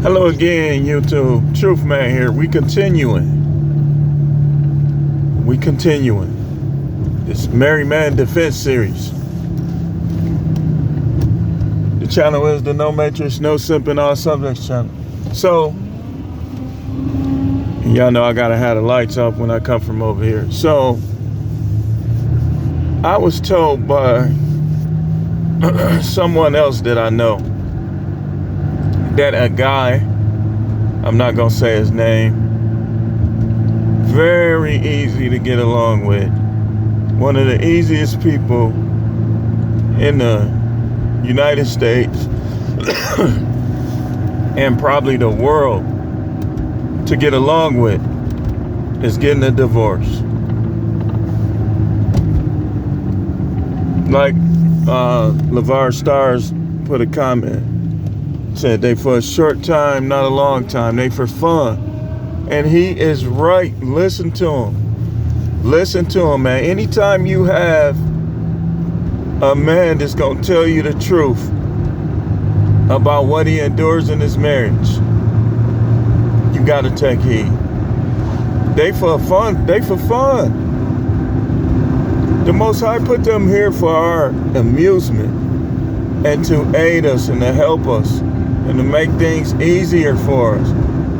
Hello again, YouTube. Truth Man here. We continuing. This Married Man Defense series. The channel is the No Matrix, No Simping, All Subjects channel. So, y'all know I gotta have the lights off when I come from over here. So, I was told by someone else that I know that a guy, I'm not gonna say his name, very easy to get along with, one of the easiest people in the United States and probably the world to get along with, is getting a divorce. Like LeVar Stars put a comment, said they for a short time, not a long time, they for fun. And he is right. Listen to him, man. Anytime you have a man that's gonna tell you the truth about what he endures in his marriage, you gotta take heed. They for fun. The Most High put them here for our amusement and to aid us and to help us and to make things easier for us.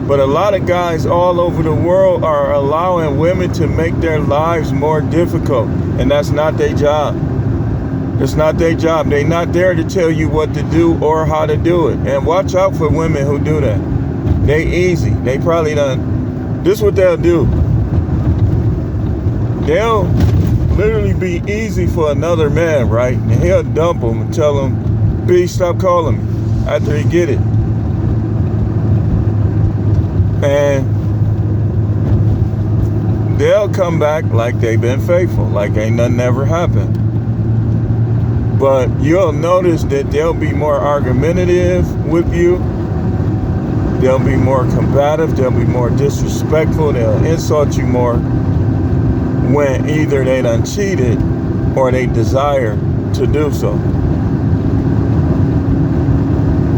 But a lot of guys all over the world are allowing women to make their lives more difficult, and that's not their job. It's not their job. They're not there to tell you what to do or how to do it. And watch out for women who do that. They easy. They probably done. This is what they'll do. They'll literally be easy for another man, right? And he'll dump them and tell him, B, stop calling me, after he get it. And they'll come back like they've been faithful, like ain't nothing ever happened. But you'll notice that they'll be more argumentative with you. They'll be more combative. They'll be more disrespectful. They'll insult you more when either they done cheated or they desire to do so.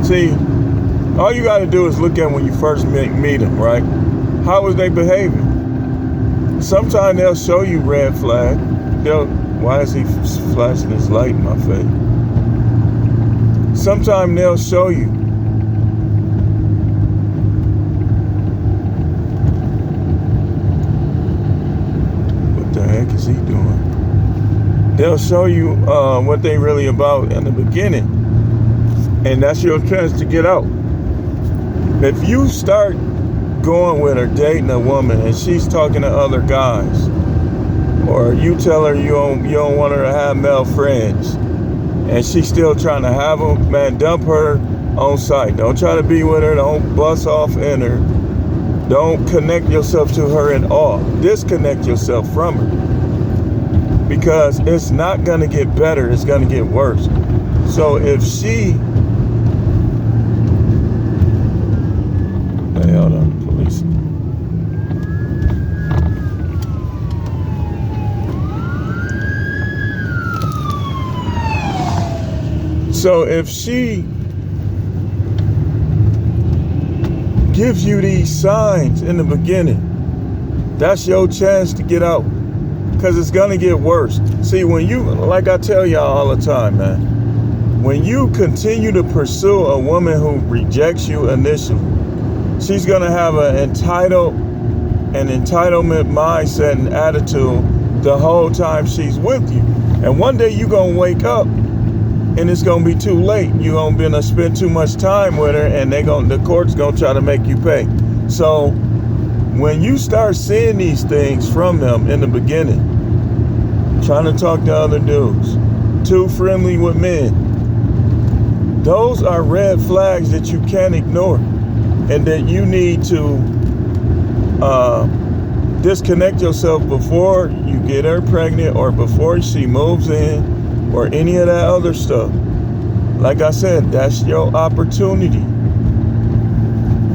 See, all you gotta do is look at when you first meet them, right? How was they behaving? Sometimes they'll show you red flag. Why is he flashing his light in my face? Sometimes they'll show you. What the heck is he doing? They'll show you what they really about in the beginning. And that's your chance to get out. If you start going with or dating a woman and she's talking to other guys, or you tell her you don't want her to have male friends, and she's still trying to have them, man, dump her on sight. Don't try to be with her. Don't bust off in her. Don't connect yourself to her at all. Disconnect yourself from her. Because it's not going to get better. It's going to get worse. So if she... Hey, hold on, police. So if she gives you these signs in the beginning, that's your chance to get out, because it's gonna get worse. See, when you, like I tell y'all all the time, man, when you continue to pursue a woman who rejects you initially, she's gonna have an entitlement mindset and attitude the whole time she's with you. And one day you're gonna wake up and it's gonna be too late. You're gonna spend too much time with her, and the court's gonna try to make you pay. So when you start seeing these things from them in the beginning, trying to talk to other dudes, too friendly with men, those are red flags that you can't ignore, and that you need to disconnect yourself before you get her pregnant or before she moves in or any of that other stuff. Like I said, that's your opportunity.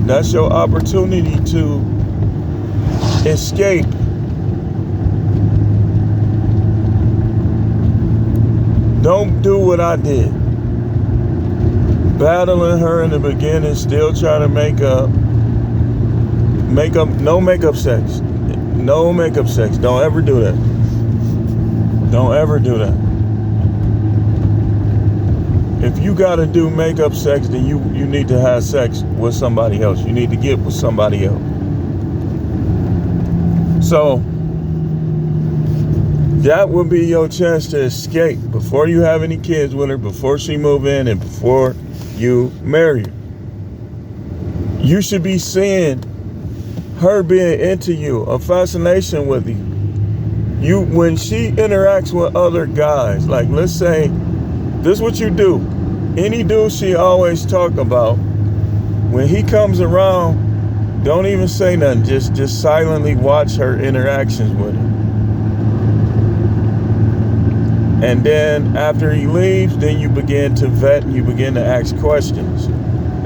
That's your opportunity to escape. Don't do what I did. battling her in the beginning, still trying to make up, no makeup sex. No makeup sex. Don't ever do that. Don't ever do that. If you gotta do makeup sex, then you need to have sex with somebody else. You need to get with somebody else. So that would be your chance to escape before you have any kids with her, before she move in, and before you marry her. You should be seeing her being into you, a fascination with you. When she interacts with other guys, like let's say, this is what you do. Any dude she always talk about, when he comes around, don't even say nothing. Just silently watch her interactions with him. And then after he leaves, then you begin to vet and you begin to ask questions.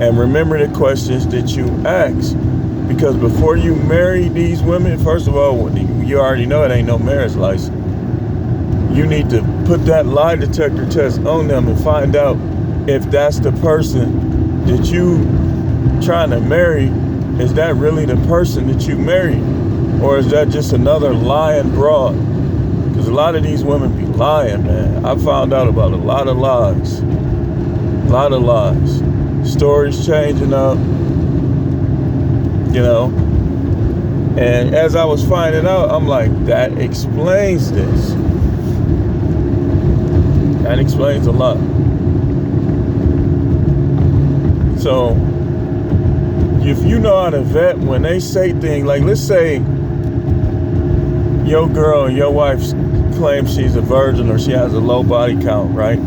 And remember the questions that you ask. Because before you marry these women, first of all, you already know it ain't no marriage license. You need to put that lie detector test on them and find out if that's the person that you trying to marry. Is that really the person that you married? Or is that just another lying broad? Because a lot of these women be lying, man. I found out about a lot of lies. A lot of lies. Stories changing up. You know, and as I was finding out, I'm like, that explains this. That explains a lot. So, if you know how to vet when they say things, like let's say your girl and your wife claims she's a virgin or she has a low body count, right?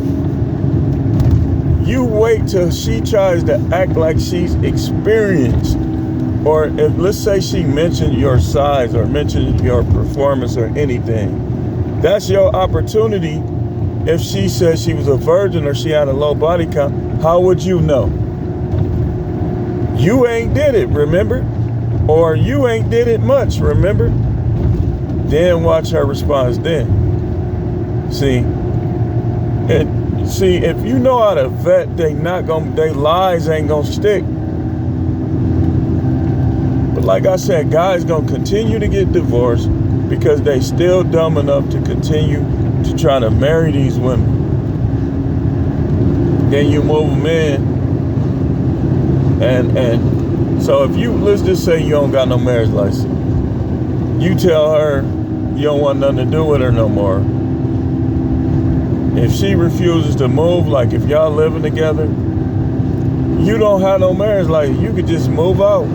You wait till she tries to act like she's experienced. Or if, let's say she mentioned your size or mentioned your performance or anything, that's your opportunity. If she says she was a virgin or she had a low body count, how would you know? You ain't did it, remember? Or you ain't did it much, remember? Then watch her response then. See, if you know how to vet, they lies ain't gonna stick. Like I said, guys gonna continue to get divorced because they still dumb enough to continue to try to marry these women. Then you move them in, and so if let's just say you don't got no marriage license, you tell her you don't want nothing to do with her no more. If she refuses to move, like if y'all living together, you don't have no marriage license. You could just move out.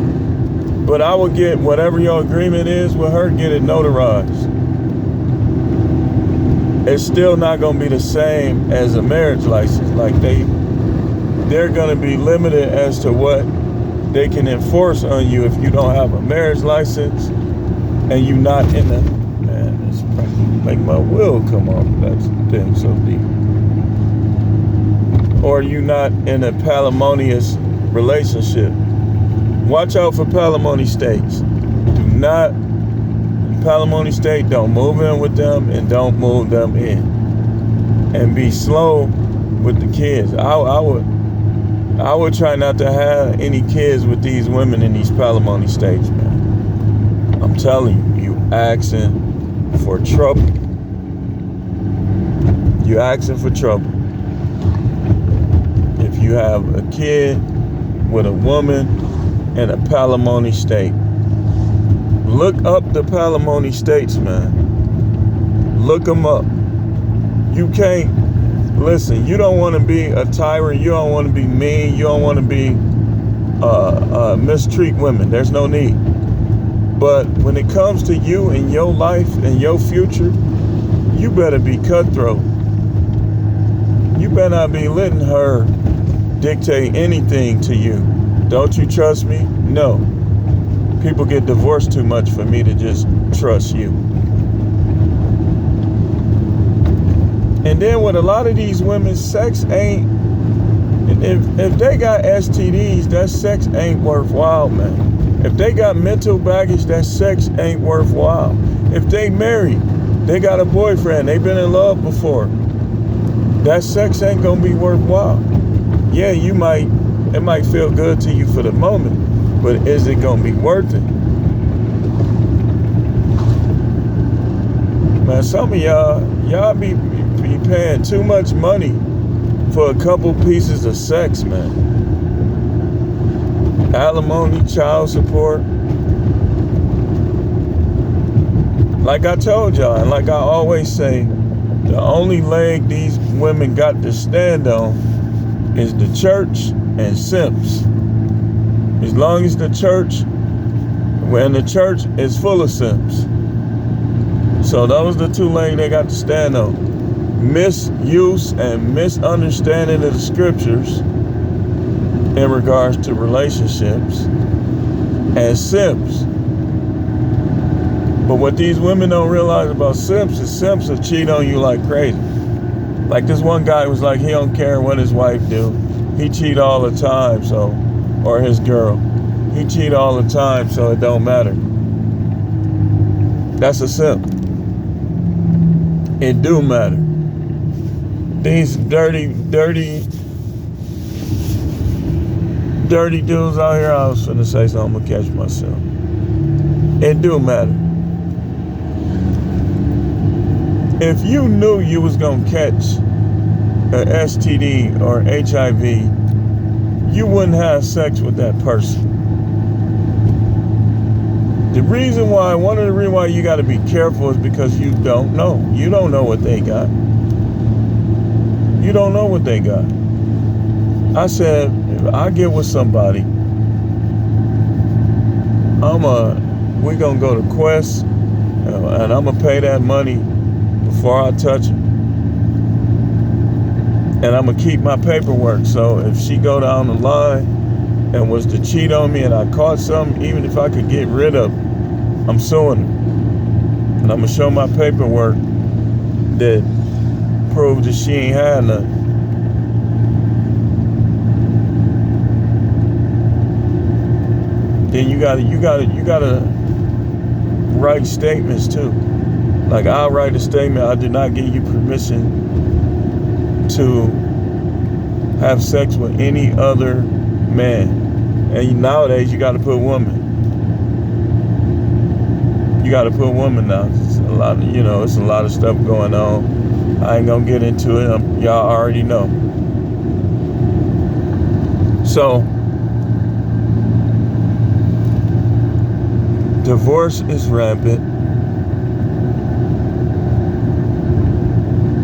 But I would get whatever your agreement is with her, get it notarized. It's still not going to be the same as a marriage license. Like they're going to be limited as to what they can enforce on you if you don't have a marriage license and you're not in the, man, it's make my will come off. That thing so deep. Or you're not in a palimonious relationship. Watch out for palimony states. Do not, palimony state, don't move in with them and don't move them in. And be slow with the kids. I would try not to have any kids with these women in these palimony states, man. I'm telling you, you asking for trouble. You asking for trouble. If you have a kid with a woman in a palimony state, look up the palimony states, man. Look them up. You can't, listen, you don't want to be a tyrant. You don't want to be mean. You don't want to be mistreat women. There's no need. But when it comes to you and your life and your future, you better be cutthroat. You better not be letting her dictate anything to you. Don't you trust me? No. People get divorced too much for me to just trust you. And then with a lot of these women, sex ain't, if they got STDs, that sex ain't worthwhile, man. If they got mental baggage, that sex ain't worthwhile. If they married, they got a boyfriend, they've been in love before, that sex ain't gonna be worthwhile. Yeah, it might feel good to you for the moment, but is it gonna be worth it? Man, some of y'all be paying too much money for a couple pieces of sex, man. Alimony, child support. Like I told y'all, and like I always say, the only leg these women got to stand on is the church and simps. As long as the church is full of simps. So those are the two legs they got to stand on. Misuse and misunderstanding of the scriptures in regards to relationships, and simps. But what these women don't realize about simps is simps will cheat on you like crazy. Like this one guy was like, he don't care what his wife do. He cheat all the time, or his girl. He cheat all the time, so it don't matter. That's a simp. It do matter. These dirty dudes out here, I was finna say something, I'm gonna catch myself. It do matter. If you knew you was gonna catch an STD or HIV, you wouldn't have sex with that person. One of the reasons why you gotta be careful is because you don't know. You don't know what they got. You don't know what they got. I said, if I get with somebody, we gonna go to Quest, and I'm gonna pay that money before I touch her. And I'm gonna keep my paperwork. So if she go down the line and was to cheat on me and I caught something, even if I could get rid of her, I'm suing her. And I'm gonna show my paperwork that proves that she ain't had nothing. Then you gotta write statements too. Like I'll write a statement, I do not give you permission to have sex with any other man. And nowadays you gotta put woman. You gotta put woman now. It's a lot of stuff going on. I ain't gonna get into it. Y'all already know. So, divorce is rampant.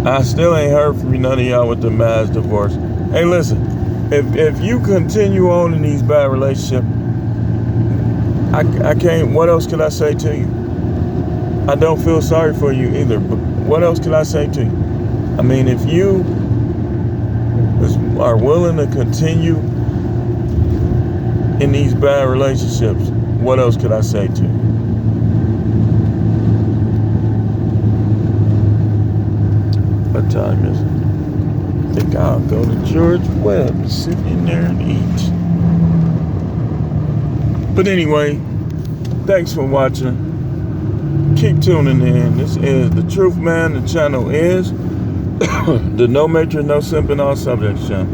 I still ain't heard from none of y'all with the mass divorce. Hey, listen, if you continue on in these bad relationships, I can't, what else can I say to you? I don't feel sorry for you either, but what else can I say to you? I mean, if you are willing to continue in these bad relationships, what else could I say to you? What time is it? I think I'll go to George Webb, sit in there and eat. But anyway, thanks for watching. Keep tuning in. This is The Truth Man. The channel is the No Matrix, No Simping, All Subjects channel.